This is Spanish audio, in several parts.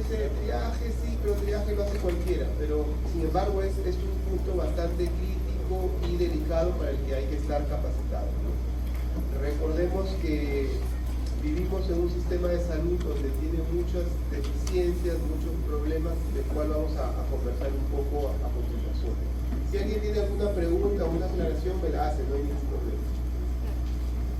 dice triaje, sí, pero triaje lo hace cualquiera, pero sin embargo es un punto bastante crítico y delicado para el que hay que estar capacitado, ¿no? Recordemos que vivimos en un sistema de salud donde tiene muchas deficiencias, muchos problemas, del cual vamos a conversar un poco a continuación. Si alguien tiene alguna pregunta o una aclaración, me la hace, no hay ningún problema.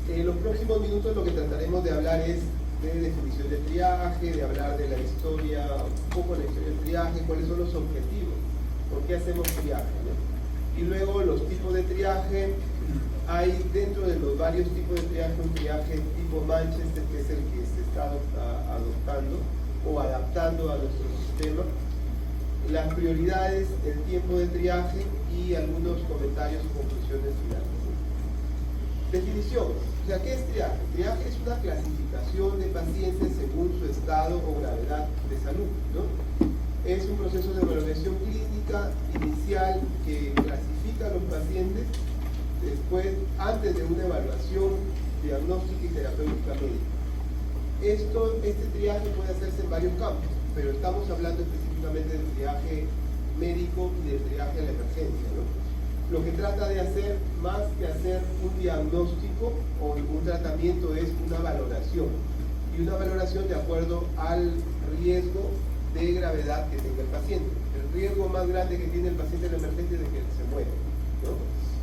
En los próximos minutos lo que trataremos de hablar es de definición de triaje, de hablar de la historia, un poco la historia del triaje, cuáles son los objetivos, por qué hacemos triaje, ¿no? Y luego los tipos de triaje. Hay dentro de los varios tipos de triaje un triaje tipo Manchester, que es el que se está adoptando o adaptando a nuestro sistema, las prioridades, el tiempo de triaje y algunos comentarios y conclusiones finales. Definición. O sea, ¿qué es triaje? Triaje es una clasificación de pacientes según su estado o gravedad de salud, ¿no? Es un proceso de evaluación clínica inicial que clasifica a los pacientes después, antes de una evaluación diagnóstica y terapéutica médica. Este triaje puede hacerse en varios campos, pero estamos hablando específicamente del triaje médico y del triaje a la emergencia, ¿no? Lo que trata de hacer, más que hacer un diagnóstico o un tratamiento, es una valoración. Y una valoración de acuerdo al riesgo de gravedad que tenga el paciente. El riesgo más grande que tiene el paciente en la emergencia es de que se muera, ¿no?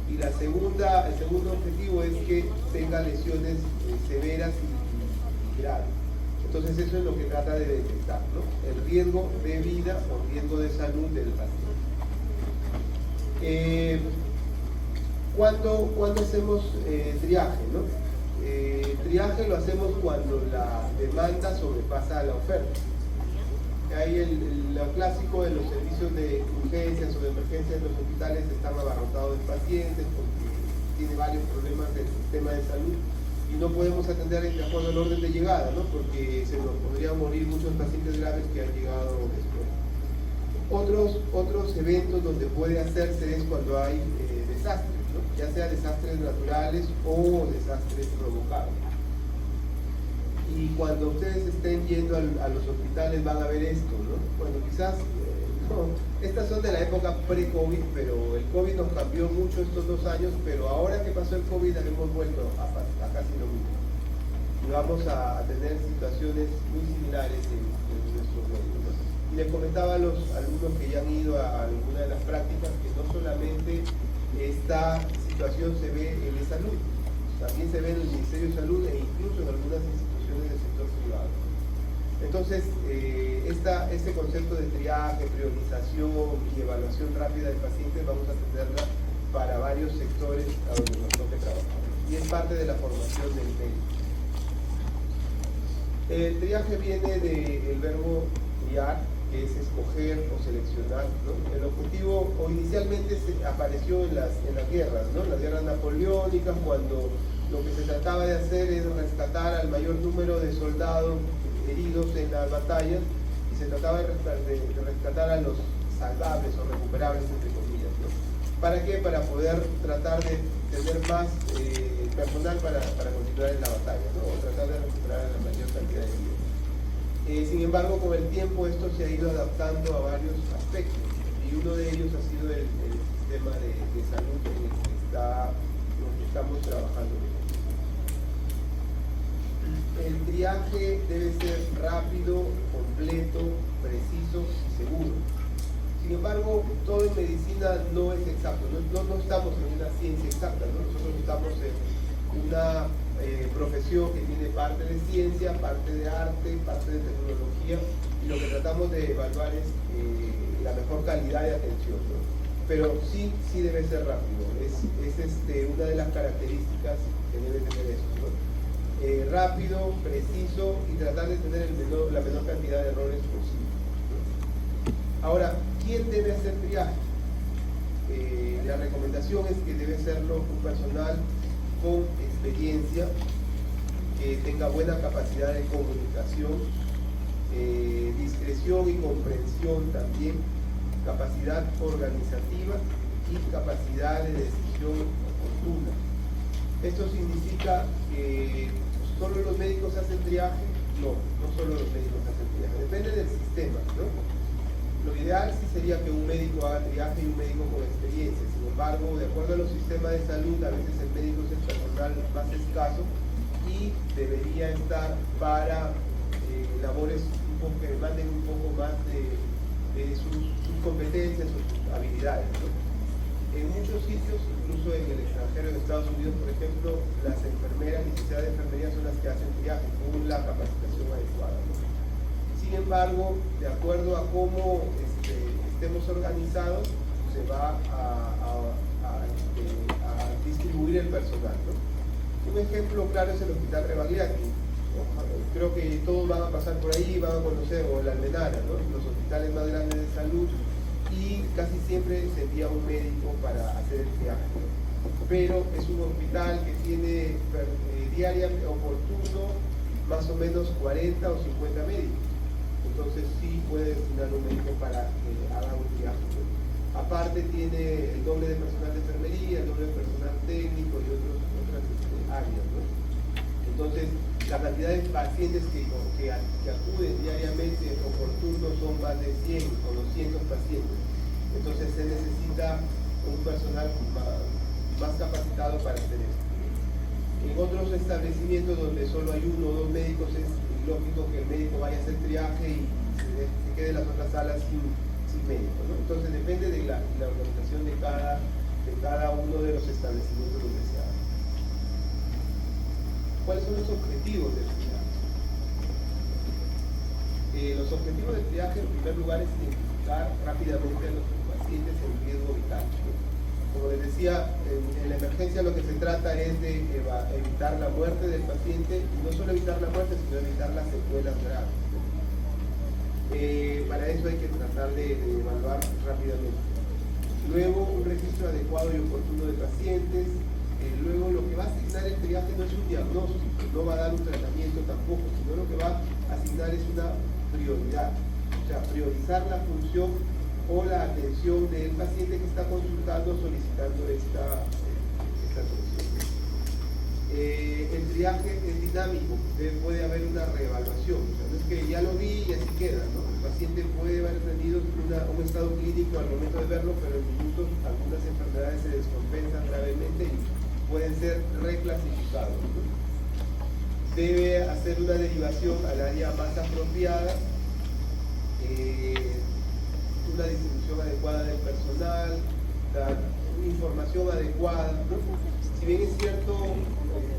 Y el segundo objetivo es que tenga lesiones severas y graves. Entonces eso es lo que trata de detectar, ¿no? El riesgo de vida o riesgo de salud del paciente. ¿Cuándo hacemos triaje, ¿no? Triaje lo hacemos cuando la demanda sobrepasa la oferta. Hay lo clásico de los servicios de urgencias o de emergencias en los hospitales están abarrotados de pacientes porque tiene varios problemas del sistema de salud y no podemos atender de acuerdo al orden de llegada, ¿no? Porque se nos podrían morir muchos pacientes graves que han llegado después. Otros eventos donde puede hacerse es cuando hay desastres, ¿no? Ya sea desastres naturales o desastres provocados. Y cuando ustedes estén yendo a los hospitales van a ver esto, ¿no? Bueno, quizás, no, estas son de la época pre-COVID, pero el COVID nos cambió mucho estos 2 años, pero ahora que pasó el COVID hemos vuelto a casi lo mismo. Y vamos a tener situaciones muy similares en nuestros medios, ¿no? Y les comentaba a los alumnos que ya han ido a alguna de las prácticas que no solamente esta situación se ve en la salud, también se ve en el Ministerio de Salud e incluso en algunas instituciones del sector privado. Entonces, este concepto de triaje, priorización y evaluación rápida del paciente vamos a tenerla para varios sectores a donde nos toque trabajar. Y es parte de la formación del médico. El triaje viene del verbo triar, que es escoger o seleccionar, ¿no? El objetivo inicialmente apareció en las guerras, ¿no? En las guerras napoleónicas, cuando lo que se trataba de hacer es rescatar al mayor número de soldados heridos en las batallas y se trataba de rescatar a los salvables o recuperables, entre comillas, ¿no? ¿Para qué? Para poder tratar de tener más personal para continuar en la batalla, ¿no? O tratar de recuperar la mayor cantidad de vidas. Sin embargo, con el tiempo esto se ha ido adaptando a varios aspectos y uno de ellos ha sido el sistema de salud en el que estamos trabajando. El triaje debe ser rápido, completo, preciso y seguro. Sin embargo, todo en medicina no es exacto, no estamos en una ciencia exacta, ¿no? Nosotros estamos en una profesión que tiene parte de ciencia, parte de arte, parte de tecnología, y lo que tratamos de evaluar es la mejor calidad de atención, ¿no? Pero sí debe ser rápido, es una de las características que debe tener esto, ¿no? Rápido, preciso y tratar de tener la menor cantidad de errores posible, ¿no? Ahora, ¿quién debe hacer triaje? La recomendación es que debe serlo un personal con experiencia, que tenga buena capacidad de comunicación, discreción y comprensión también, capacidad organizativa y capacidad de decisión oportuna. ¿Esto significa que solo los médicos hacen triaje? No solo los médicos hacen triaje, depende del sistema. ideal sí sería que un médico haga triaje y un médico con experiencia. Sin embargo, de acuerdo a los sistemas de salud, a veces el médico es el personal más escaso y debería estar para labores que demanden un poco más de sus competencias o sus habilidades, ¿no? En muchos sitios, incluso en el extranjero, en Estados Unidos, por ejemplo, las enfermeras, licenciadas de enfermería son las que hacen triaje con la capacitación adecuada, ¿no? Sin embargo, de acuerdo a cómo estemos organizados, se va a distribuir el personal, ¿no? Un ejemplo claro es el Hospital Rebagliati. Creo que todos van a pasar por ahí, van a conocer, o la Almenara, ¿no? Los hospitales más grandes de salud, y casi siempre se envía un médico para hacer el triaje. Pero es un hospital que tiene diariamente o por turno más o menos 40 o 50 médicos. Entonces sí puede destinar un médico para que haga un triaje. Aparte tiene el doble de personal de enfermería, el doble de personal técnico y otras áreas, ¿no? Entonces, la cantidad de pacientes que acuden diariamente o por turno son más de 100 o 200 pacientes. Entonces se necesita un personal más capacitado para hacer esto. En otros establecimientos donde solo hay uno o dos médicos, es lógico que el médico vaya a hacer triaje y se quede en las otras salas sin médico, ¿no? Entonces depende de la organización de cada uno de los establecimientos donde se haga. ¿Cuáles son los objetivos del triaje? Los objetivos del triaje, en primer lugar, es identificar rápidamente a los pacientes en riesgo vital. Como les decía, en la emergencia lo que se trata es de evitar la muerte del paciente, y no solo evitar la muerte, sino evitar las secuelas graves. Para eso hay que tratar de evaluar rápidamente. Luego, un registro adecuado y oportuno de pacientes. Luego, lo que va a asignar el triaje no es un diagnóstico, no va a dar un tratamiento tampoco, sino lo que va a asignar es una prioridad. O sea, priorizar la función o la atención del paciente que está consultando, solicitando esta atención. El triaje es dinámico, puede haber una reevaluación. O sea, no es que ya lo vi y así queda, ¿no? El paciente puede haber tenido un estado clínico al momento de verlo, pero en minutos algunas enfermedades se descompensan gravemente y pueden ser reclasificados, ¿no? Debe hacer una derivación al área más apropiada, una distribución adecuada del personal, dar información adecuada, ¿no? Si bien es cierto,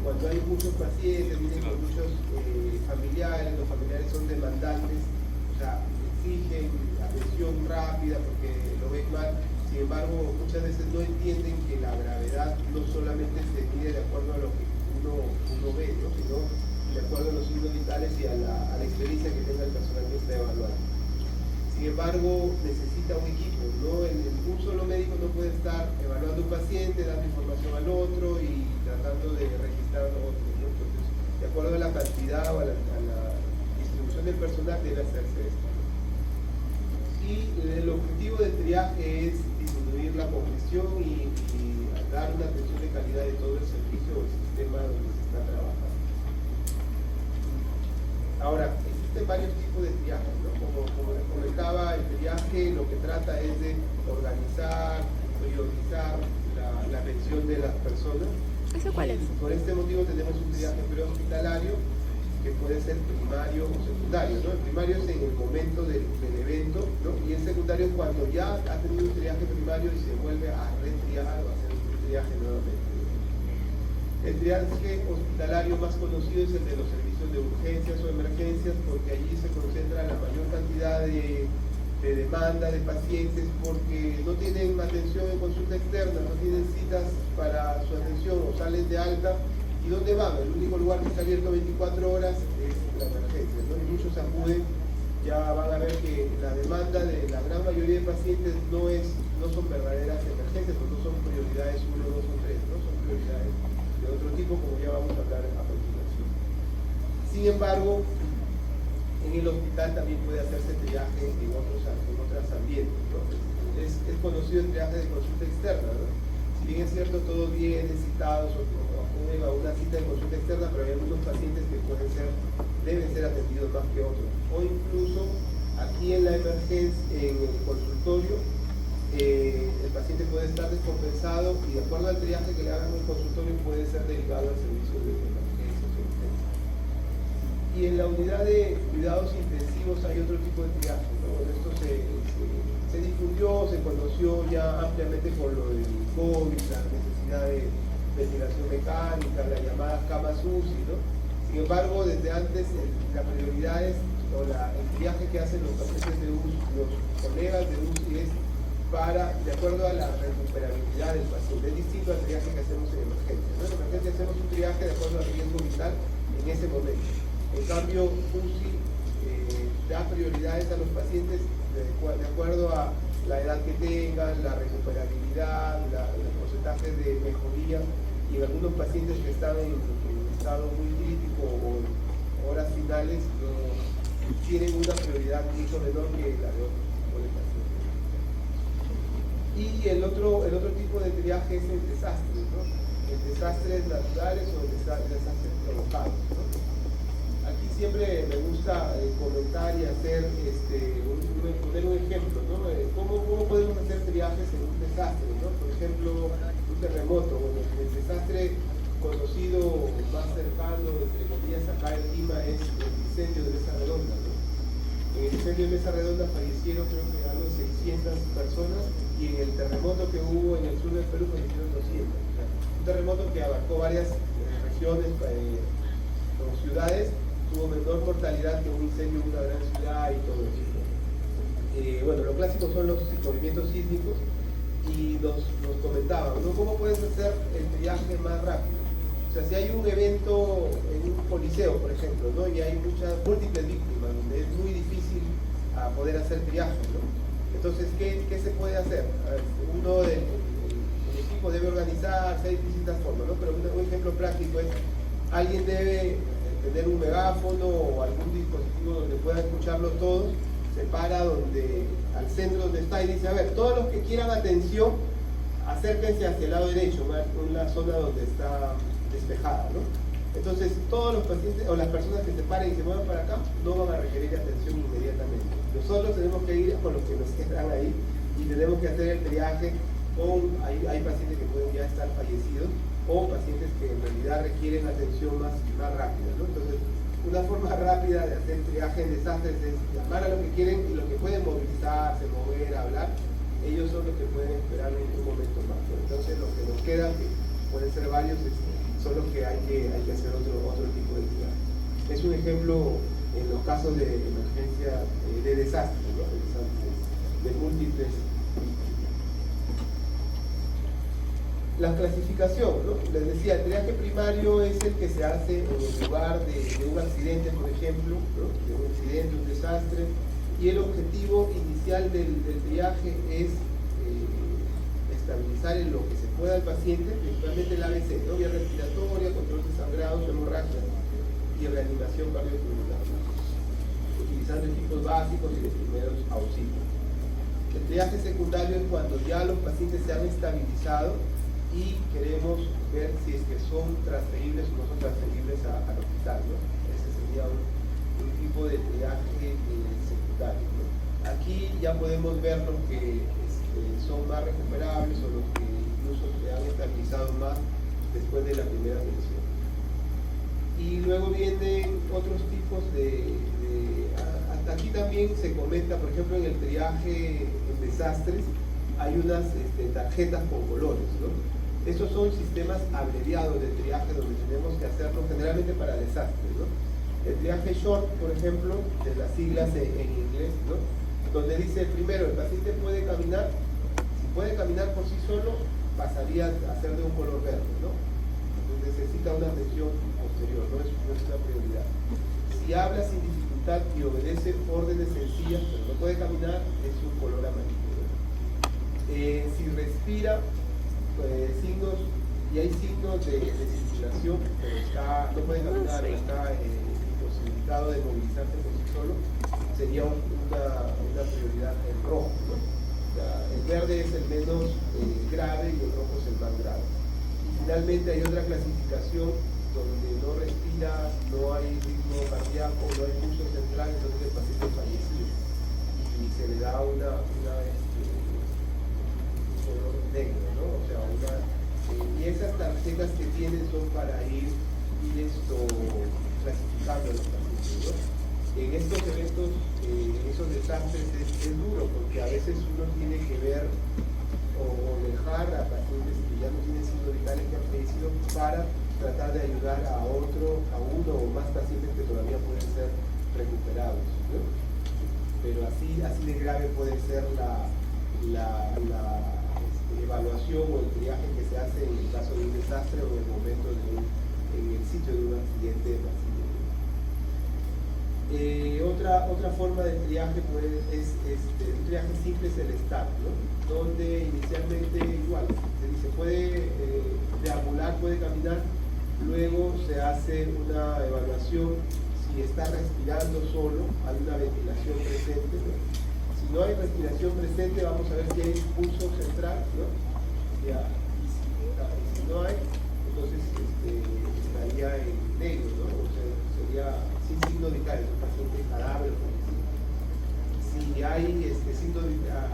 cuando hay muchos pacientes, vienen con muchos familiares, los familiares son demandantes, o sea, exigen atención rápida porque lo ven mal. Sin embargo, muchas veces no entienden que la gravedad no solamente se mide de acuerdo a lo que uno ve, ¿no? Sino de acuerdo a los signos vitales y a la experiencia que tenga el personal que está evaluando. Sin embargo, necesita un equipo, ¿no? Un solo médico no puede estar evaluando un paciente, dando información al otro y tratando de registrar a otro, ¿no? Entonces, de acuerdo a la cantidad o a la distribución del personal, debe hacerse esto. Y el objetivo del triaje es disminuir la congestión y dar una atención de calidad de todo el servicio o el sistema donde se está trabajando. Ahora, existen varios tipos de triaje, ¿no? Como les comentaba, el triaje lo que trata es de organizar, priorizar la atención de las personas. ¿Eso cuál es? Por este motivo tenemos un triaje prehospitalario que puede ser primario o secundario, ¿no? El primario es en el momento del evento, ¿no? Y el secundario es cuando ya ha tenido un triaje primario y se vuelve a retriar o a hacer un triaje nuevamente. El triaje hospitalario más conocido es el de los servicios de urgencias o emergencias, porque allí se concentra la mayor cantidad de demanda de pacientes porque no tienen atención en consulta externa, no tienen citas para su atención o salen de alta. ¿Y dónde van? El único lugar que está abierto 24 horas es la emergencia, ¿no? Y muchos acuden, ya van a ver que la demanda de la gran mayoría de pacientes no son verdaderas emergencias, pues no son prioridades 1, 2 o 3, ¿no? Son prioridades de otro tipo, como ya vamos a hablar a continuación. Sin embargo, en el hospital también puede hacerse triaje en otros ambientes, ¿no? Es conocido el triaje de consulta externa, ¿no? Si bien es cierto, todos vienen citados o acuden a una cita de consulta externa, pero hay algunos pacientes que deben ser atendidos más que otros. O incluso aquí en la emergencia en el consultorio, el paciente puede estar descompensado y de acuerdo al triaje que le hagan en el consultorio puede ser derivado al servicio de emergencias o urgencias. Y en la unidad de cuidados intensivos hay otro tipo de triaje, ¿no? Esto se difundió, se conoció ya ampliamente por lo del COVID, la necesidad de ventilación mecánica, las llamadas camas UCI, ¿no? Sin embargo, desde antes la prioridad es, o el triaje que hacen los pacientes de UCI, los colegas de UCI es de acuerdo a la recuperabilidad del paciente. Es distinto al triaje que hacemos en emergencia, ¿no? En emergencia hacemos un triaje de acuerdo al riesgo vital en ese momento. En cambio, UCI da prioridades a los pacientes de acuerdo a la edad que tengan, la recuperabilidad, los porcentajes de mejoría, y en algunos pacientes que están en estado muy crítico o en horas finales tienen una prioridad mucho menor que la de otros tipos de pacientes. Y el otro tipo de triaje es el desastre, ¿no? El desastres naturales o el desastres provocados, ¿no? Aquí siempre me gusta comentar y hacer poner un ejemplo, ¿no? ¿Cómo podemos hacer triajes en un desastre, ¿no? Por ejemplo, un terremoto. Bueno, el desastre conocido más cercano, entre comillas, acá en Lima es el incendio de Mesa Redonda, ¿no? En el incendio de Mesa Redonda fallecieron, creo que algo de 600 personas, y en el terremoto que hubo en el sur del Perú fallecieron 200. Un terremoto que abarcó varias regiones o ciudades, tuvo menor mortalidad que un incendio en una gran ciudad y todo eso. Bueno, lo clásico son los movimientos sísmicos, y nos comentaban, ¿no? ¿Cómo puedes hacer el triaje más rápido? O sea, si hay un evento en un coliseo, por ejemplo, ¿no? Y hay múltiples víctimas, donde es muy difícil poder hacer triaje, ¿no? Entonces, ¿qué se puede hacer? Uno del equipo debe organizarse, hay distintas formas, ¿no? Pero un ejemplo práctico es, alguien debe tener un megáfono o algún dispositivo donde pueda escucharlo todos, se para al centro donde está y dice, a ver, todos los que quieran atención, acérquense hacia el lado derecho, una zona donde está despejada, ¿no? Entonces, todos los pacientes o las personas que se paren y se muevan para acá no van a requerir atención inmediatamente. Nosotros tenemos que ir con los que nos quedan ahí y tenemos que hacer el triaje hay pacientes que pueden ya estar fallecidos o pacientes que en realidad requieren atención más rápida, ¿no? Entonces, una forma rápida de hacer triaje en desastres es llamar a los que quieren y los que pueden movilizarse, mover, hablar, ellos son los que pueden esperar en un momento más. Entonces, los que nos quedan, que pueden ser varios, son los que hay que hacer otro tipo de triaje. Es un ejemplo en los casos de emergencia, de desastres, ¿no? De desastres de múltiples. La clasificación, ¿no? Les decía, el triaje primario es el que se hace en el lugar de un accidente, por ejemplo, ¿no? De un accidente, un desastre, y el objetivo inicial del triaje es estabilizar en lo que se pueda al paciente, principalmente el ABC, ¿no? Vía respiratoria, control de sangrados, hemorragia y reanimación cardiopulmonar, ¿no? Utilizando equipos básicos y de primeros auxilios. El triaje secundario es cuando ya los pacientes se han estabilizado y queremos ver si es que son transferibles o no son transferibles al hospital, ¿no? Ese sería un tipo de triaje secundario, ¿no? Aquí ya podemos ver los que son más recuperables o los que incluso se han estabilizado más después de la primera atención. Y luego vienen otros tipos hasta aquí también se comenta, por ejemplo, en el triaje en desastres hay unas tarjetas con colores, ¿no? Estos son sistemas abreviados de triaje donde tenemos que hacerlo generalmente para desastres, ¿no? El triaje short, por ejemplo, de las siglas en inglés, ¿no? Donde dice primero, el paciente puede caminar, si puede caminar por sí solo, pasaría a ser de un color verde, ¿no? Entonces necesita una atención posterior, no es una prioridad. Si habla sin dificultad y obedece órdenes sencillas, pero no puede caminar, es un color amarillo, ¿no? Si respira, signos, y hay signos de circulación, pero no puede caminar, está imposibilitado de movilizarse por sí solo, sería una prioridad en rojo, ¿no? O sea, el verde es el menos grave y el rojo es el más grave. Y finalmente hay otra clasificación donde no respira, no hay ritmo cardíaco, no hay pulso central, entonces el paciente fallecido y se esos desastres es duro, porque a veces uno tiene que ver o dejar a pacientes que ya no tienen signos vitales, que han fallecido, para tratar de ayudar a uno o más pacientes que todavía pueden ser recuperados, ¿no? Pero así de grave puede ser la evaluación o el triaje que se hace en el caso de un desastre o en el momento en el sitio de un accidente masivo. Otra forma de triaje pues, un triaje simple es el STAT, ¿no? Donde inicialmente igual se dice puede deambular, puede caminar, luego se hace una evaluación si está respirando solo, hay una ventilación presente, ¿no? Si no hay respiración presente, vamos a ver si hay pulso central, ¿no? Ya, y si no hay, entonces estaría en negro, ¿no? O sea, sería sin signo vital, es un paciente cadáver. Si hay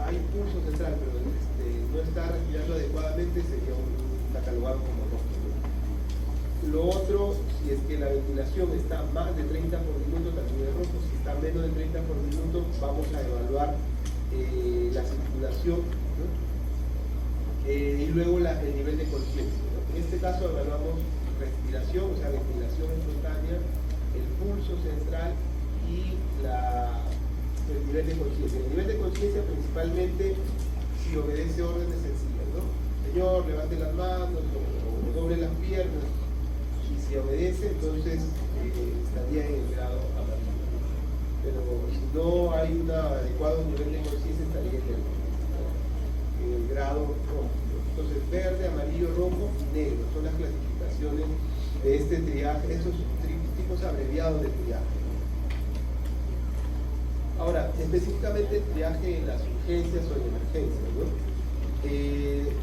hay pulso central, pero no está respirando adecuadamente, sería catalogado como rojo, ¿no? Lo otro, si es que la ventilación está más de 30 por minuto, también es rojo. Si está menos de 30 por minuto, vamos a evaluar la circulación, ¿no? Y luego el nivel de conciencia, ¿no? En este caso evaluamos respiración, o sea, ventilación espontánea, el pulso central y el nivel de conciencia. El nivel de conciencia principalmente si obedece órdenes sencillas, ¿no? Señor, levante las manos o doble las piernas. Y si obedece, entonces estaría en el grado amarillo. Pero si no hay un adecuado nivel de conciencia, estaría en el grado rojo. Entonces, verde, amarillo, rojo y negro son las clasificaciones de este triaje, esos tipos abreviados de triaje. Ahora, específicamente el triaje en las urgencias o en emergencias, ¿no?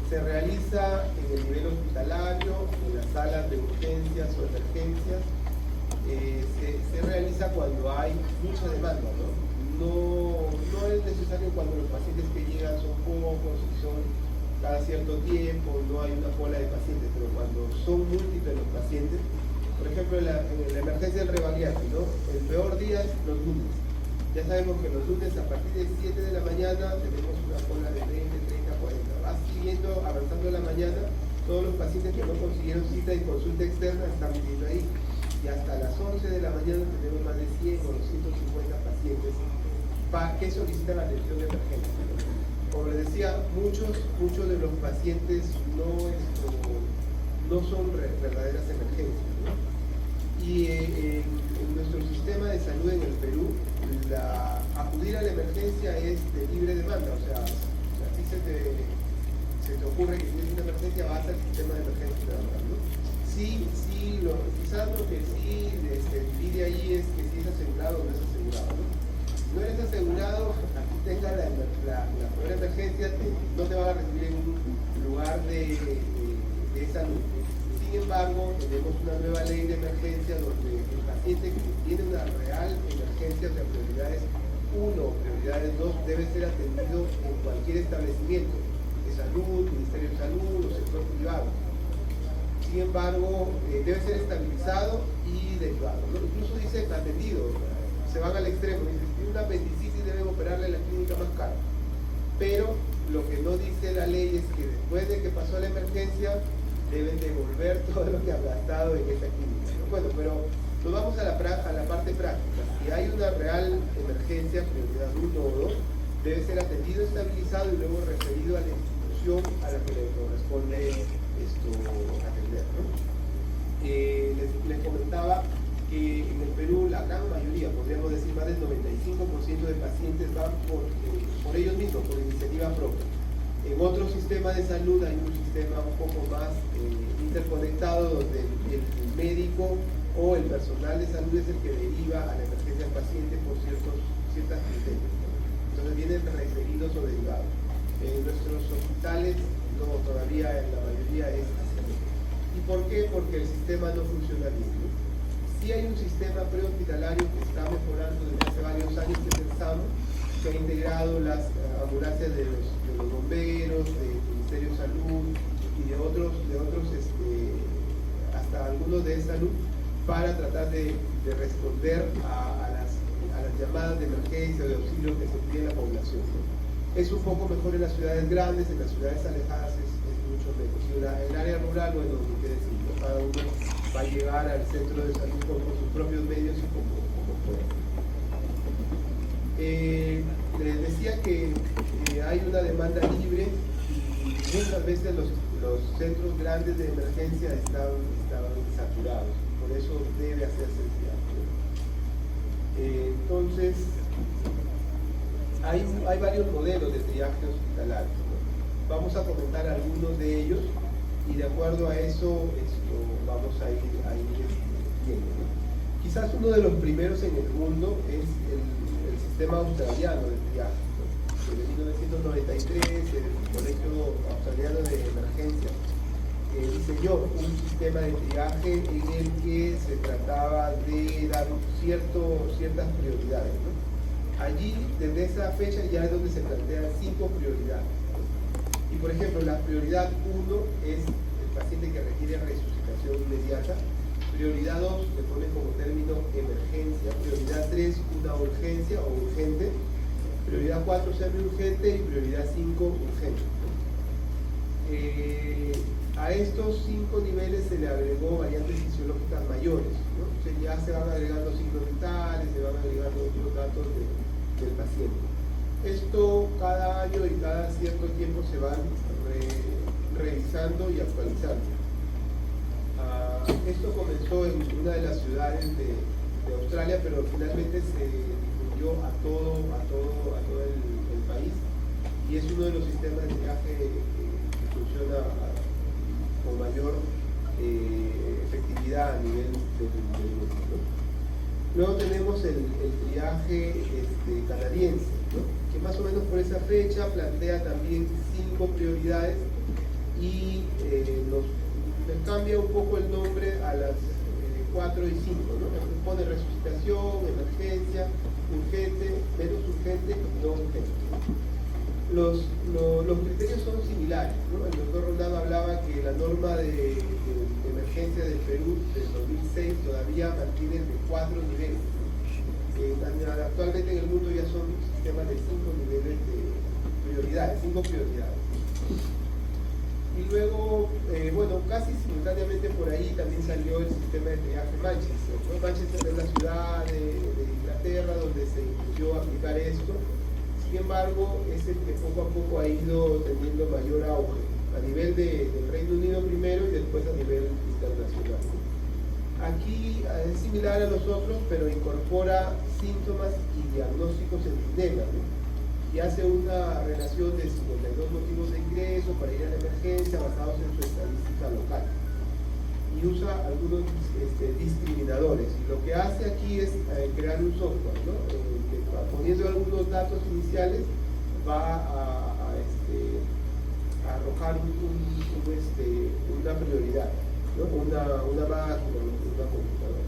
Se realiza en el nivel hospitalario, en las salas de urgencias o emergencias. Se realiza cuando hay mucha demanda, ¿no? No es necesario cuando los pacientes que llegan son pocos y son cada cierto tiempo, no hay una cola de pacientes, pero cuando son múltiples los pacientes, por ejemplo en la emergencia del Rebagliati, ¿no? El peor día es los lunes. Ya sabemos que los lunes a partir de 7 de la mañana tenemos una cola de 20, 30, 40. Va siguiendo, avanzando en la mañana, todos los pacientes que no consiguieron cita y consulta externa están viniendo ahí. Y hasta las 11 de la mañana tenemos más de 100 o 250 pacientes que solicitan atención de emergencia. Como les decía, muchos de los pacientes no son verdaderas emergencias, ¿no? Y en nuestro sistema de salud en el Perú, acudir a la emergencia es de libre demanda, o sea si se te ocurre que tienes una emergencia, vas al sistema de emergencia, ¿no? Quizás lo que sí divide ahí es que si es asegurado o no es asegurado, ¿no? Si no eres asegurado, aquí tenga la peor emergencia, no te van a recibir en un lugar de salud. Sin embargo, tenemos una nueva ley de emergencia donde el paciente que tiene una real emergencia, o sea, prioridades 1 o prioridades 2, debe ser atendido en cualquier establecimiento de salud, Ministerio de Salud o sector privado. Sin embargo, debe ser estabilizado y derivado, ¿no? Incluso dice atendido, se van al extremo, dice, si tiene una apendicitis deben operarle en la clínica más cara. Pero lo que no dice la ley es que después de que pasó la emergencia, deben devolver todo lo que han gastado en esa clínica, ¿no? Bueno, pero nos vamos a la parte práctica. Si hay una real emergencia, prioridad 1 o 2, debe ser atendido, estabilizado y luego referido a la institución a la que le corresponde atender, ¿no? Les comentaba que en el Perú la gran mayoría, podríamos decir más del 95% de pacientes van por ellos mismos, por iniciativa propia. En otros sistemas de salud hay un sistema un poco más interconectado donde el médico o el personal de salud es el que deriva a la emergencia del paciente por ciertas criterios, ¿no? Entonces vienen referidos o derivados. En nuestros hospitales no, todavía en la mayoría es así. ¿Y por qué? Porque el sistema no funciona bien, ¿no? Sí hay un sistema prehospitalario que está mejorando desde hace varios años, que es el SAMU, que ha integrado las ambulancias de los bomberos, del Ministerio de Salud y de otros hasta algunos de salud, para tratar de responder a las llamadas de emergencia o de auxilio que se pide a la población, ¿no? Es un poco mejor en las ciudades grandes, en las ciudades alejadas es mucho menos. Y en el área rural, bueno, ni qué decir, ¿no? Cada uno va a llegar al centro de salud con sus propios medios y como pueda. Les decía que hay una demanda libre y muchas veces los centros grandes de emergencia estaban saturados, por eso debe hacerse el triaje. Entonces, hay varios modelos de triaje hospitalario, ¿no? Vamos a comentar algunos de ellos y de acuerdo a eso vamos a ir viendo, ¿no? Quizás uno de los primeros en el mundo es el sistema australiano de triaje, ¿no? Desde 1993 el Colegio Australiano de Emergencia diseñó un sistema de triaje en el que se trataba de dar ciertas prioridades, ¿no? Allí, desde esa fecha, ya es donde se plantean 5 prioridades, ¿no? Y por ejemplo, la prioridad 1 es el paciente que requiere resucitación inmediata. Prioridad 2 se pone como término emergencia. Prioridad 3, una urgencia o urgente. Prioridad 4, semi-urgente. Y prioridad 5, urgente. A estos 5 niveles se le agregó variantes fisiológicas mayores, ¿no? O sea, ya se van agregando signos vitales, se van agregando otros datos del paciente. Esto cada año y cada cierto tiempo se van revisando y actualizando. Esto comenzó en una de las ciudades de Australia, pero finalmente se difundió a todo el país y es uno de los sistemas de triaje que funciona con mayor efectividad a nivel del mundo, ¿no? Luego tenemos el triaje canadiense, ¿no? Que más o menos por esa fecha plantea también 5 prioridades y le cambia un poco el nombre a las 4 y 5, ¿no? Pone resucitación, emergencia, urgente, menos urgente y no urgente. Los criterios son similares, ¿no? El doctor Rondado hablaba que la norma de emergencia del Perú del 2006 todavía mantiene de 4 niveles, ¿no? Actualmente en el mundo ya son sistemas de 5 niveles de prioridades, 5 prioridades. Y luego, bueno, casi simultáneamente por ahí también salió el sistema de triaje Manchester, ¿no? Manchester es la ciudad de Inglaterra donde se inició a aplicar esto. Sin embargo, es el que poco a poco ha ido teniendo mayor auge, a nivel del Reino Unido primero y después a nivel internacional. Aquí es similar a los otros, pero incorpora síntomas y diagnósticos centinelas, ¿no? Y hace una relación de 52 motivos de ingreso para ir a la emergencia basados en su estadística local. Y usa algunos discriminadores. Y lo que hace aquí es crear un software, ¿no? Que poniendo algunos datos iniciales va a arrojar una prioridad, ¿no? una máquina, una computadora.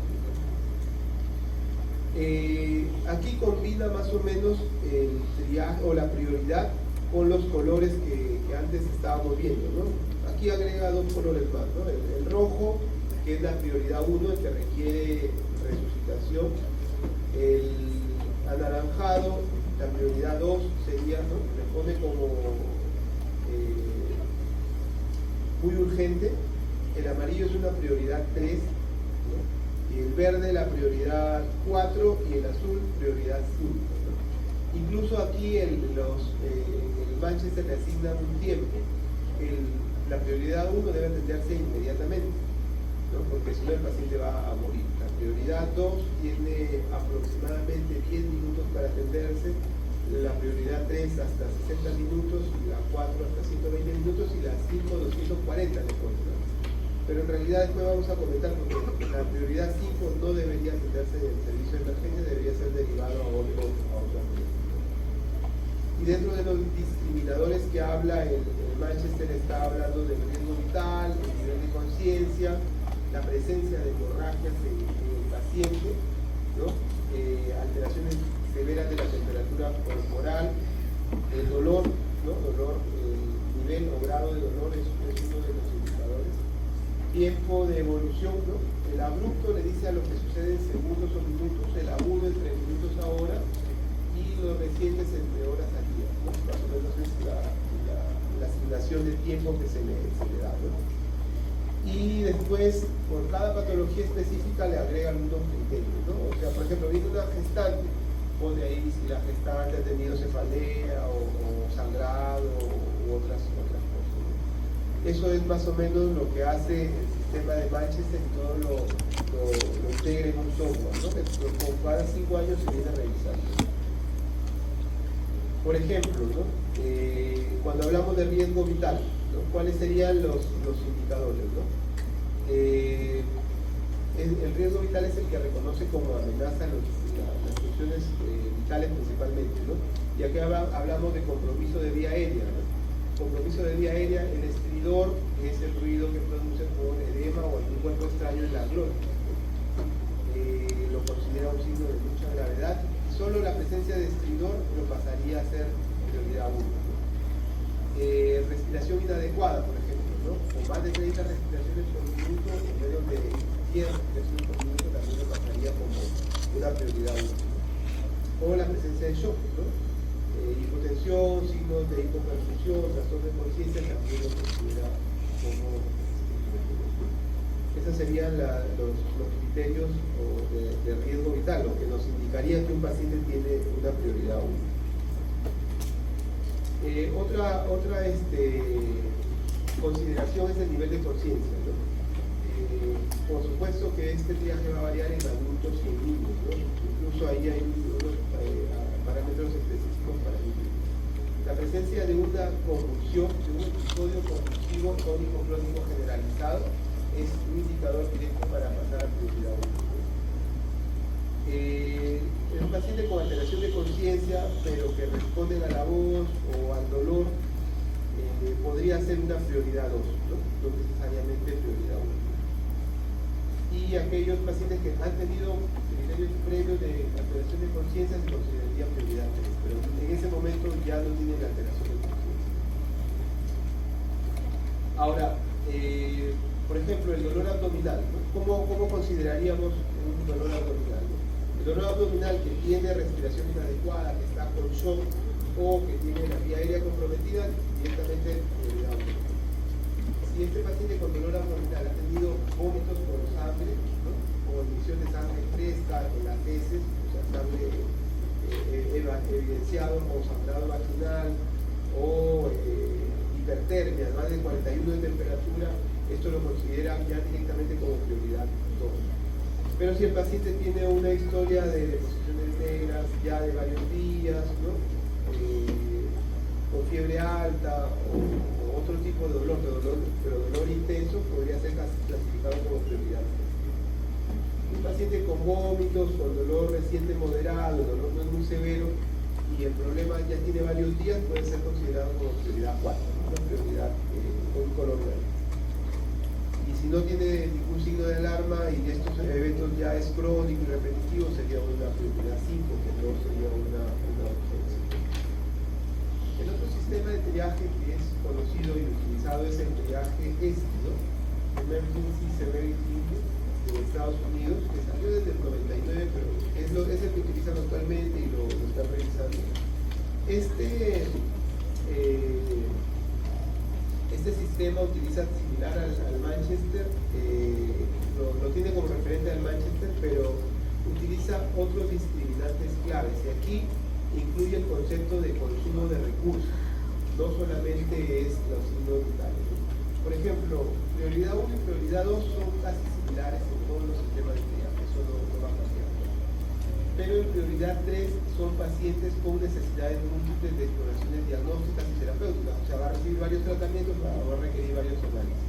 Aquí combina más o menos el triaje o la prioridad con los colores que antes estábamos viendo, ¿no? Aquí agrega 2 colores más, ¿no? El rojo, que es la prioridad 1, el que requiere resucitación. El anaranjado, la prioridad 2 sería, ¿no? Le pone como muy urgente. El amarillo es una prioridad 3, ¿no? Y el verde la prioridad 4 y el azul prioridad 5, ¿no? Incluso aquí en el Manchester le asignan un tiempo. La prioridad 1 debe atenderse inmediatamente, ¿no? Porque si no el paciente va a morir. La prioridad 2 tiene aproximadamente 10 minutos para atenderse, la prioridad 3 hasta 60 minutos, la 4 hasta 120 minutos y la 5 240 le pone, ¿no? Pero en realidad después vamos a comentar porque la prioridad 5 no debería atenderse en el servicio de emergencia, debería ser derivado a otro ambiente. Y dentro de los discriminadores que habla el Manchester está hablando del riesgo vital, el nivel de conciencia, la presencia de hemorragias en el paciente, ¿no? Alteraciones severas de la temperatura corporal, el dolor, ¿no? El nivel o grado de dolor es uno de los indicadores. tiempo de evolución, ¿no? El abrupto le dice a lo que sucede en segundos o minutos, el agudo entre minutos a horas y los recientes entre horas a día, ¿no? Más o menos es la asignación de tiempo que se le da, ¿no? Y después, por cada patología específica le agregan unos criterios, ¿no? O sea, por ejemplo, viene una gestante, pone ahí si la gestante ha tenido cefalea o sangrado u otras cosas, ¿no? Eso es más o menos lo que hace el sistema de Manchester y todo lo integra en un software, ¿no? Que con cada 5 años se viene revisando. Por ejemplo, ¿no? Cuando hablamos de riesgo vital, ¿no? ¿Cuáles serían los indicadores, ¿no? El riesgo vital es el que reconoce como amenaza las funciones vitales principalmente, ¿no? Y aquí hablamos de compromiso de vía aérea, ¿no? Compromiso de vía aérea, el estridor es el ruido que produce por edema o algún cuerpo extraño en la glotis, ¿no? Lo considera un signo de mucha gravedad. Solo la presencia de estridor lo pasaría a ser prioridad 1, ¿no? Respiración inadecuada, por ejemplo, ¿no? O más de 30 respiraciones por minuto o menos de 10 respiraciones por minuto también lo pasaría como una prioridad 1, ¿no? O la presencia de shock, ¿no? Hipotensión, signos de hipoperfusión, trastorno de conciencia también lo considera como esos serían los criterios de riesgo vital, lo que nos indicaría que un paciente tiene una prioridad 1. Otra consideración es el nivel de conciencia, ¿no? Por supuesto que este triaje va a variar en adultos y en niños, ¿no? Incluso ahí hay unos parámetros específicos para niños. La presencia de una convulsión, de un episodio convulsivo tónico-clónico generalizado, es un indicador directo para pasar a prioridad 1. El paciente con alteración de conciencia, pero que responden a la voz o al dolor, podría ser una prioridad 2, ¿no? No necesariamente prioridad 1. Y aquellos pacientes que han tenido criterios previos de alteración de conciencia se consideraría prioridad 3, pero en ese momento ya no tienen la alteración de conciencia. Ahora, por ejemplo, el dolor abdominal, ¿no? ¿Cómo consideraríamos un dolor abdominal, ¿no? El dolor abdominal que tiene respiración inadecuada, que está con shock o que tiene la vía aérea comprometida, directamente prioridad 1. Si este paciente con dolor abdominal ha tenido vómitos por sangre, ¿no? O emisión de sangre fresca en las heces, o sea, sangre evidenciado o sangrado vaginal o hipertermia, más de 41 de temperatura, esto lo consideran ya directamente como prioridad 2. Pero si el paciente tiene una historia de deposiciones negras ya de varios días, ¿no? Con fiebre alta o otro tipo de dolor, pero dolor intenso, podría ser clasificado como prioridad 3. Un paciente con vómitos, con dolor reciente moderado, el dolor no es muy severo y el problema ya tiene varios días, puede ser considerado como prioridad 4, ¿no? Una prioridad con color verde. Y si no tiene ningún signo de alarma y estos eventos ya es crónico y repetitivo, sería una prioridad 5, que no sería una urgencia. El otro sistema de triaje que es conocido y utilizado es el triaje ESI, ¿no? Emergency Severity Index de Estados Unidos, que salió desde el 99, pero es el que utilizan actualmente y lo están revisando. Este sistema utiliza similar al Manchester, lo tiene como referente al Manchester, pero utiliza otros discriminantes claves, y aquí incluye el concepto de consumo de recursos, no solamente es los signos vitales. Por ejemplo, prioridad 1 y prioridad 2 son casi similares en todos los sistemas de triaje, eso no va a cambiar. Pero en prioridad 3 son pacientes con necesidades múltiples de exploraciones diagnósticas y terapéuticas, o sea, va a recibir varios tratamientos, va a requerir varios análisis.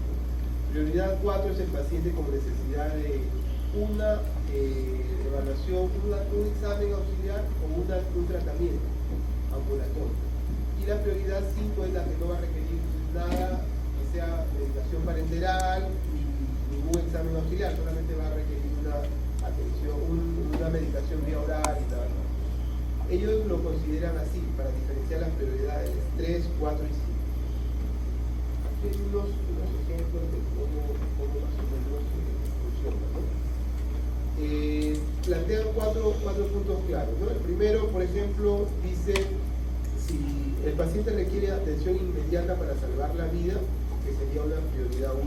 Prioridad 4 es el paciente con necesidad de una evaluación, un examen auxiliar o un tratamiento ambulatorio. Y la prioridad 5 es la que no va a requerir nada que sea medicación parenteral y ningún examen auxiliar, solamente va a requerir una atención, una medicación vía oral y tal. Ellos lo consideran así, para diferenciar las prioridades 3, 4 y 5. aquí hay unos ejemplos de cómo más o menos funciona, ¿no? Plantean cuatro puntos claros, ¿no? El primero, por ejemplo, dice si el paciente requiere atención inmediata para salvar la vida, que sería una prioridad 1.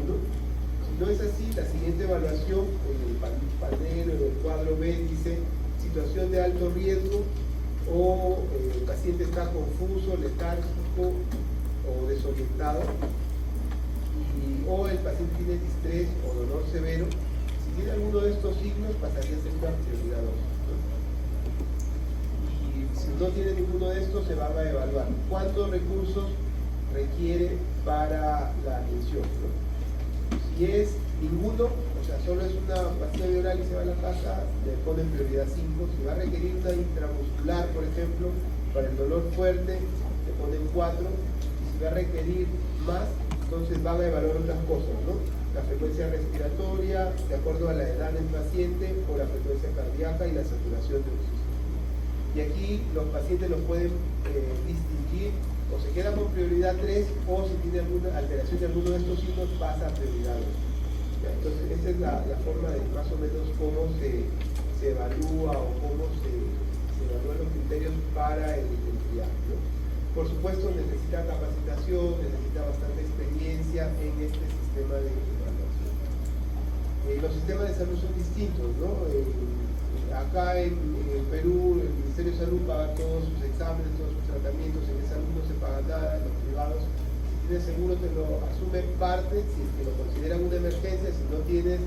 Si no es así, la siguiente evaluación, en el panel o en el cuadro B, dice situación de alto riesgo, o el paciente está confuso, letárgico o desorientado, o el paciente tiene distrés o dolor severo. Si tiene alguno de estos signos, pasaría a ser una prioridad 2, ¿no? Y si no tiene ninguno de estos, se va a evaluar cuántos recursos requiere para la atención, ¿no? Si es ninguno, o sea, solo es una pastilla bioral y se va a la casa, le ponen prioridad 5. Si va a requerir una intramuscular, por ejemplo, para el dolor fuerte, le ponen 4. Y si va a requerir más, entonces van a evaluar otras cosas, ¿no? La frecuencia respiratoria, de acuerdo a la edad del paciente, o la frecuencia cardíaca y la saturación de oxígeno. Y aquí los pacientes los pueden distinguir, o se queda con prioridad 3, o si tiene alguna alteración de alguno de estos signos, pasa a prioridad 2. Entonces, esa es la forma de más o menos cómo se evalúa o cómo se evalúan los criterios para el triaje, ¿no? Por supuesto, necesita capacitación, necesita bastante experiencia en este sistema de evaluación. Los sistemas de salud son distintos, ¿no? Acá en Perú, el Ministerio de Salud paga todos sus exámenes, todos sus tratamientos. En el salud no se paga nada, en los privados, si tienes seguro, te lo asumen parte, si es que lo consideran una emergencia. Si no tienes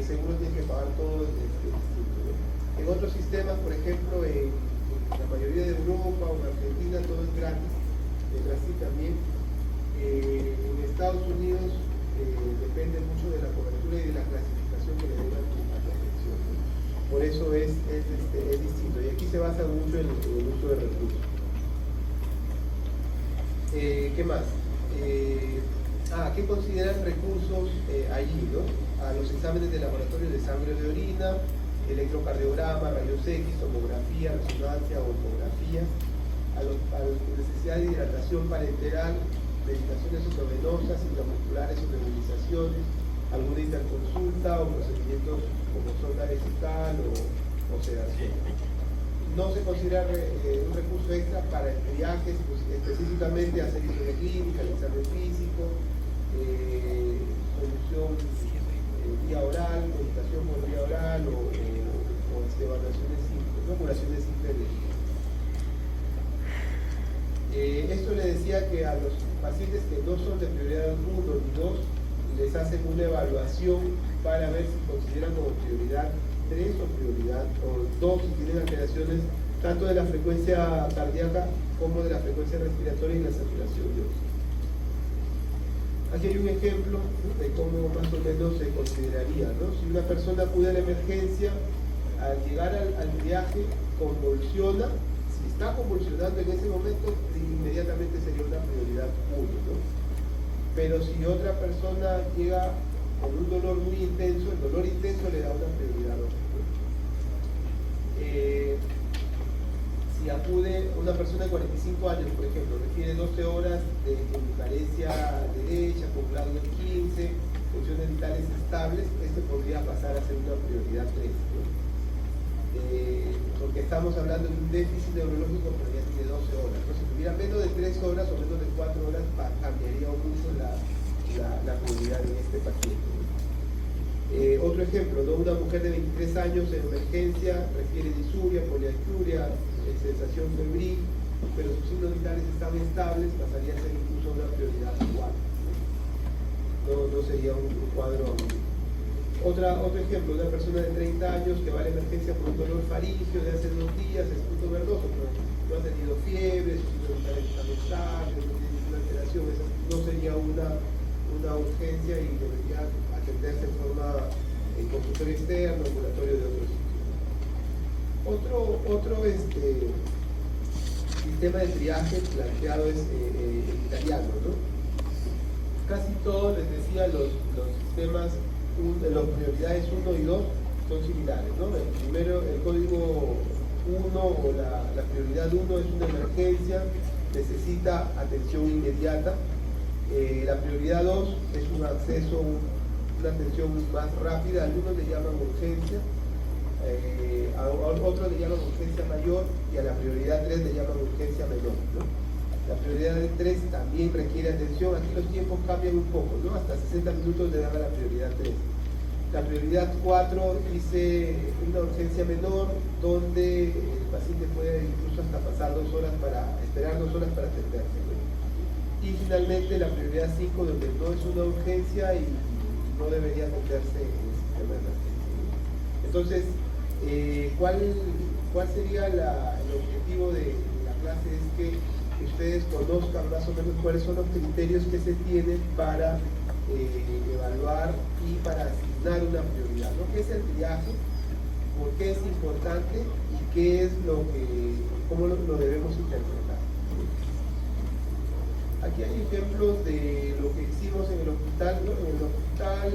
seguro, tienes que pagar todo distinto, ¿no? En otros sistemas, por ejemplo, en la mayoría de Europa o en Argentina, todo es gratis. En Brasil también. En Estados Unidos depende mucho de la cobertura y de la clasificación que le den a la atención, ¿no? Por eso es distinto. Y aquí se basa mucho en el uso de recursos. ¿Qué más? ¿Qué consideran recursos allí, ¿no? A los exámenes de laboratorio de sangre o de orina, electrocardiograma, rayos X, tomografía, resonancia o ecografía, a la necesidad de hidratación parenteral, medicaciones intravenosas, intramusculares o nebulizaciones, alguna interconsulta o procedimientos como sonda vesical o sedación. No se considera un recurso extra para el triaje, específicamente hacer historia clínica, el examen físico, solución vía oral, medicación por vía oral o evaluaciones simples, ¿no? Curaciones simples de esto le decía que a los pacientes que no son de prioridad 1 ni 2 les hacen una evaluación para ver si consideran como prioridad 3 o prioridad 2 si tienen alteraciones tanto de la frecuencia cardíaca como de la frecuencia respiratoria y la saturación de oxígeno. Aquí hay un ejemplo de cómo más o menos se consideraría, ¿no? Si una persona acude a la emergencia, al llegar al triaje convulsiona, si está convulsionando en ese momento, inmediatamente sería una prioridad 1, ¿no? Pero si otra persona llega con un dolor muy intenso, el dolor intenso le da una prioridad 2, ¿no? Si acude una persona de 45 años, por ejemplo, requiere 12 horas de carencia derecha, con grado de 15, funciones vitales estables, este podría pasar a ser una prioridad 3, ¿no? Porque estamos hablando de un déficit neurológico pero ya tiene 12 horas, ¿no? Si tuviera menos de 3 horas o menos de 4 horas, cambiaría mucho la prioridad en este paciente, ¿no? Otro ejemplo, ¿no? Una mujer de 23 años en emergencia requiere disuria, poliacuria, sensación febril, pero sus signos vitales están estables, pasaría a ser incluso una prioridad 4, ¿no? No sería un cuadro agudo. Otro ejemplo, una persona de 30 años que va a la emergencia por un dolor faríngeo de hace 2 días, es punto verdoso, pero no ha tenido fiebre, sus signos vitales están estables, no tiene ninguna alteración, esa no sería una urgencia y debería atenderse en forma en consultorio externo, ambulatorio de otros sitios. Otro sistema de triaje planteado es el italiano, ¿no? Casi todos, les decía, los sistemas, las prioridades 1 y 2 son similares, ¿no? El primero, el código 1 o la prioridad 1 es una emergencia, necesita atención inmediata. La prioridad 2 es un acceso, una atención más rápida, algunos le llaman urgencia, a otros le llaman urgencia mayor y a la prioridad 3 le llaman urgencia menor, ¿no? La prioridad 3 también requiere atención, aquí los tiempos cambian un poco, ¿no? Hasta 60 minutos le dan a la prioridad 3. La prioridad 4 dice una urgencia menor, donde el paciente puede incluso hasta pasar 2 horas esperar 2 horas para atenderse, ¿no? Y finalmente la prioridad 5, donde no es una urgencia y no debería atenderse en el sistema de emergencia, ¿no? Entonces, ¿cuál sería el objetivo de la clase? Es que ustedes conozcan más o menos cuáles son los criterios que se tienen para evaluar y para asignar una prioridad, ¿no? ¿Qué es el triaje? ¿Por qué es importante? ¿Y qué es cómo lo debemos interpretar? Aquí hay ejemplos de lo que hicimos en el hospital, ¿no? En el hospital,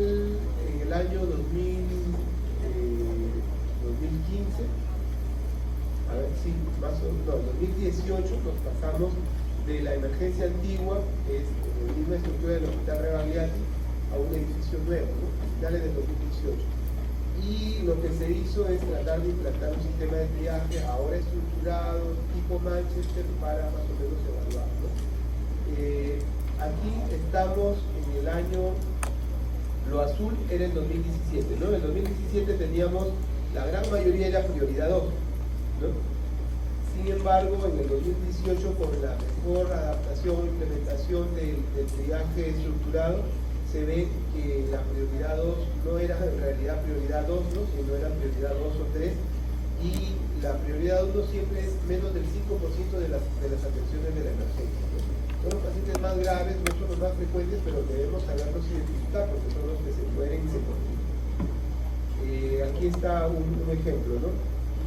en el año 2015, a ver si más o menos, no, en 2018 nos pasamos de la emergencia antigua, que es la misma estructura del Hospital Rebagliati, a un edificio nuevo, ¿no? A finales del 2018. Y lo que se hizo es tratar de implantar un sistema de triaje ahora estructurado, tipo Manchester, para más o menos evaluar, ¿no? Aquí estamos en el año, lo azul era el 2017, ¿no? En el 2017 teníamos, la gran mayoría era prioridad 2, ¿no? Sin embargo, en el 2018, con la mejor adaptación o implementación del triaje estructurado, se ve que la prioridad 2 no era en realidad prioridad 2, ¿no? Sino era prioridad 2 o 3, y la prioridad 1 siempre es menos del 5% de las atenciones de la emergencia, ¿no? Son los pacientes más graves, no son los más frecuentes, pero debemos saberlos identificar porque son los que se mueren y se complican. Aquí está un ejemplo, ¿no?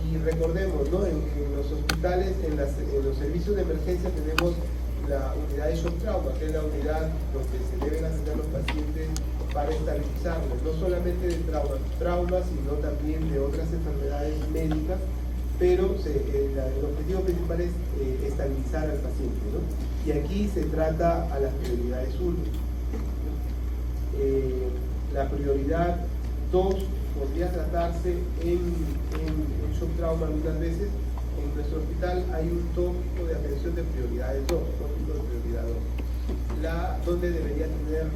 Y recordemos, ¿no? En los hospitales, en los servicios de emergencia tenemos la unidad de shock trauma, que es la unidad donde se deben atender los pacientes para estabilizarlos, no solamente de traumas, sino también de otras enfermedades médicas, pero el objetivo principal es estabilizar al paciente, ¿no? Y aquí se trata a las prioridades 1. La prioridad 2 podría tratarse en shock trauma algunas veces. En nuestro hospital hay un tópico de atención de prioridades 2, tópico de prioridad 2, donde debería tener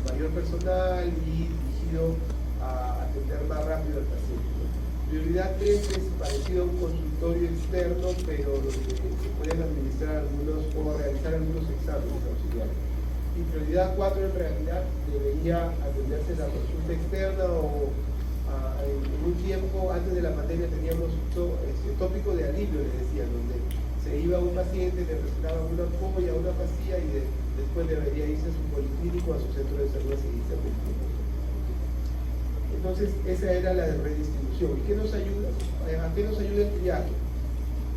mayor personal y dirigido a atender más rápido al paciente, ¿no? Prioridad 3 es parecido a un consultorio externo, pero donde se pueden administrar o realizar algunos exámenes auxiliares. Y prioridad 4 en realidad debería atenderse la consulta externa o en un tiempo antes de la pandemia teníamos tópico de alivio, le decían, donde se iba un paciente, le recetaban una ampolla, una pastilla y después debería irse a su policlínico, a su centro de salud a seguirse atendiendo. Entonces esa era la redistribución. ¿Y qué nos ayuda? ¿A qué nos ayuda el triaje?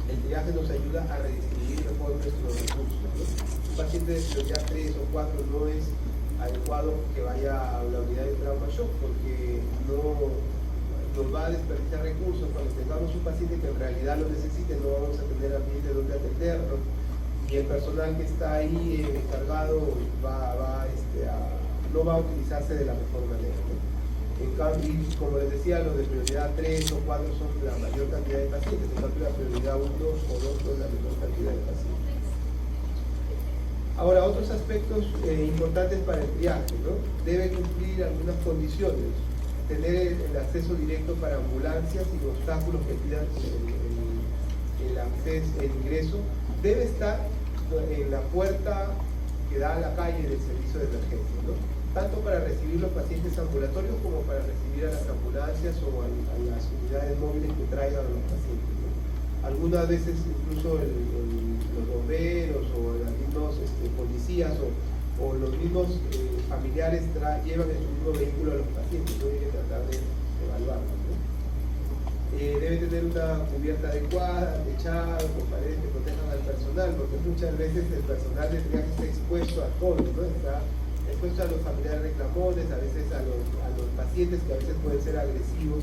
El triaje nos ayuda a redistribuir mejor nuestros recursos, ¿no? Un paciente de prioridad 3 o 4 no es adecuado que vaya a la unidad de trauma shock porque no nos va a desperdiciar recursos. Cuando tengamos un paciente que en realidad lo necesite, no vamos a tener ambiente donde atenderlo y el personal que está ahí encargado no va a utilizarse de la mejor manera, ¿no? En cambio, como les decía, los de prioridad 3 o 4 son la mayor cantidad de pacientes, en cambio la prioridad 1 o 2 son la menor cantidad de pacientes. Ahora, otros aspectos importantes para el triaje, ¿no? Debe cumplir algunas condiciones, tener el acceso directo para ambulancias sin obstáculos que pidan el acceso, el ingreso, debe estar en la puerta que da a la calle del servicio de emergencia, ¿no? Tanto para recibir los pacientes ambulatorios como para recibir a las ambulancias o a las unidades móviles que traigan a los pacientes, ¿no? Algunas veces incluso los bomberos o los mismos policías o los mismos familiares llevan en su mismo vehículo a los pacientes, no hay que tratar de evaluarlos, ¿no? Debe tener una cubierta adecuada, techado, con paredes que protejan al personal, porque muchas veces el personal de triaje está expuesto a todo, ¿no? Está expuesto a los familiares reclamones, a veces a los pacientes que a veces pueden ser agresivos,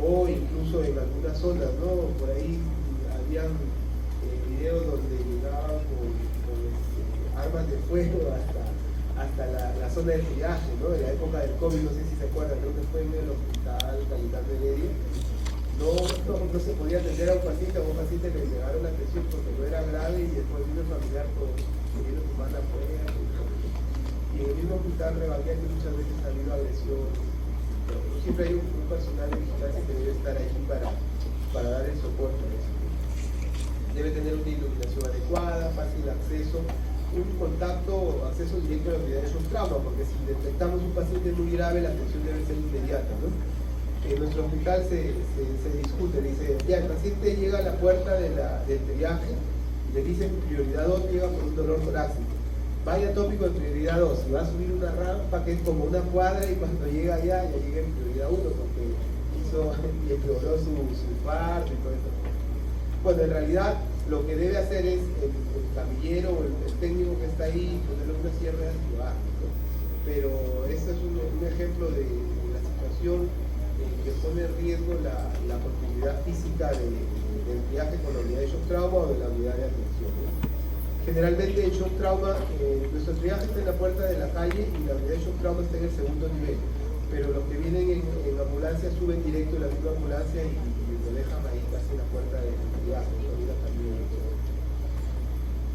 o incluso en algunas zonas, ¿no? Por ahí habían videos donde llegaban con armas de fuego hasta la zona de triaje, ¿no? En la época del COVID, no sé si se acuerdan, creo que fue en el hospital Capitán de Heredia. No se podía atender a un paciente le negaron la atención porque no era grave y después vino el familiar con queriendo tomar la fuera. Y en el mismo hospital Rebaquea que muchas veces ha habido agresión. Pero siempre hay un personal de vigilancia que debe estar allí para dar el soporte a eso. Debe tener una iluminación adecuada, fácil acceso, un acceso directo a la unidad de shock trauma, porque si detectamos un paciente muy grave, la atención debe ser inmediata, ¿no? En nuestro hospital se discute, dice, ya el paciente llega a la puerta del triaje y le dicen prioridad 2, llega por un dolor torácico. Vaya tópico de prioridad 2, y va a subir una rampa que es como una cuadra y cuando llega allá ya llega en prioridad 1 porque hizo y empeoró su parto y todo eso. Bueno, en realidad lo que debe hacer es el camillero o el técnico que está ahí ponerle una sierra de activar, ¿no? Pero este es un ejemplo de la situación que pone en riesgo la continuidad física del viaje con la unidad de shock trauma o de la unidad de atención, ¿no? Generalmente en shock trauma, nuestro triaje está en la puerta de la calle y la unidad de shock trauma está en el segundo nivel, pero los que vienen en ambulancia suben directo en la misma ambulancia y lo dejan ahí casi en la puerta del triaje, ¿no?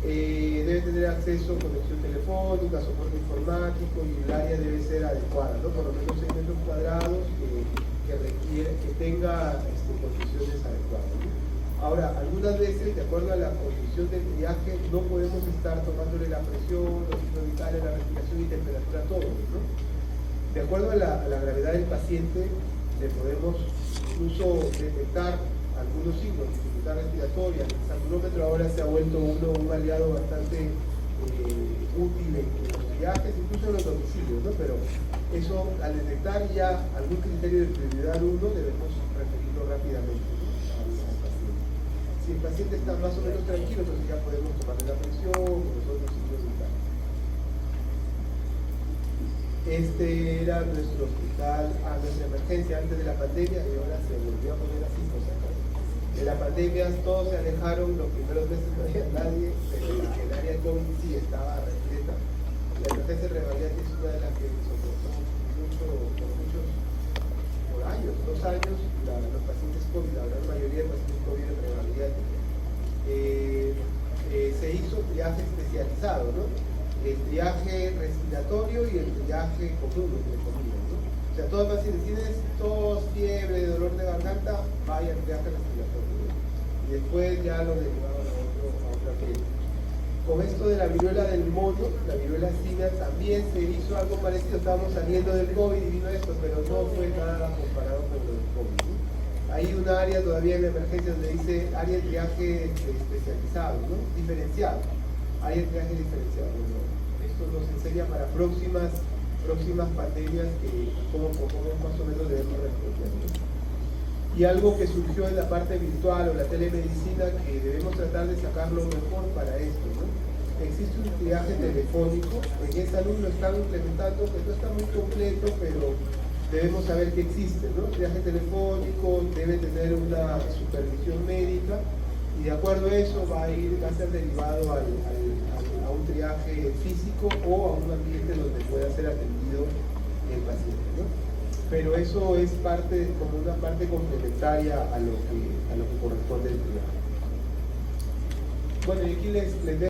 Debe tener acceso, conexión telefónica, soporte informático y el área debe ser adecuada, ¿no? Por lo menos 6 metros cuadrados que tenga condiciones adecuadas, ¿no? Ahora, algunas veces, de acuerdo a la condición del triaje, no podemos estar tomándole la presión, los signos vitales, la respiración y temperatura a todos, ¿no? De acuerdo a la gravedad del paciente, le podemos incluso detectar algunos signos, dificultad respiratoria. El saturómetro ahora se ha vuelto un aliado bastante útil en los triajes, incluso en los domicilios, ¿no? Pero eso, al detectar ya algún criterio de prioridad 1, debemos referirlo rápidamente, ¿no? al paciente. Si el paciente está más o menos tranquilo, entonces ya podemos tomarle la presión con los otros signos vitales. Este era nuestro hospital, nuestra emergencia antes de la pandemia, y ahora se volvió a poner así, por si acaso. De la pandemia todos se alejaron, los primeros meses no había nadie, pero el área de COVID sí estaba repleta. La emergencia de Rebaquea es una de las que soportó por años, 2 años, los pacientes COVID, la gran mayoría de pacientes COVID en Rebaquea. Se hizo triaje especializado, ¿no? El triaje respiratorio y el triaje común, entre comillas, ¿no? O sea, todo el paciente tiene tos, fiebre, dolor de garganta, vaya al triaje respiratorio, ¿no? Y después ya lo derivaban a otra clínica. Con esto de la viruela del mono, la viruela sina, también se hizo algo parecido. Estábamos saliendo del COVID y vino esto, pero no fue nada comparado con lo del COVID, ¿no? Hay una área todavía en la emergencia donde dice área de triaje especializado, ¿no? Diferenciado. Área de triaje diferenciado, ¿no? Esto nos enseña para próximas pandemias cómo más o menos debemos responder, ¿no? Y algo que surgió en la parte virtual o la telemedicina que debemos tratar de sacar lo mejor para esto, ¿no? Existe un triaje telefónico, en salud lo están implementando, pues no está muy completo, pero debemos saber que existe, ¿no? Triaje telefónico debe tener una supervisión médica y de acuerdo a eso va a ser derivado a un triaje físico o a un ambiente donde pueda ser atendido el paciente, ¿no? Pero eso es como una parte complementaria a lo que corresponde al triaje. Bueno, y aquí les